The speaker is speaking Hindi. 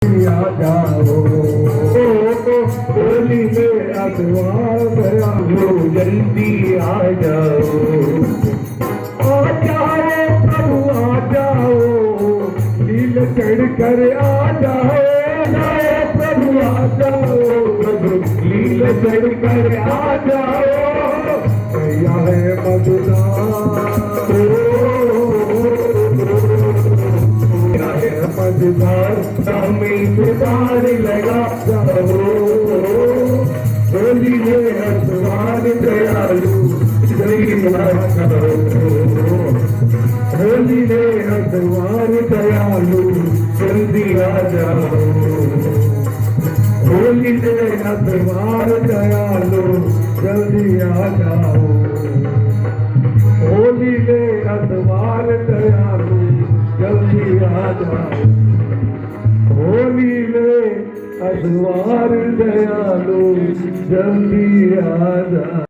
आ जाओ होली में अखबार भराओ जल्दी आ जाओ प्रभु आ जाओ नील चढ़ कर आ जाओ प्रभु आ जाओ नील चढ़ कर आ जाओ भैया है मजेदार मजेदार लगा जाओ होली में अखबार दयालु जल्दी आ जाओ होली में अखबार दयालु जल्दी आ जाओ होली में अखबार दयालु जल्दी आ जाओ होली में अखबार दयालु जल्दी आ जाओ होली में अखबार दयालु जल्दी आ जाओ।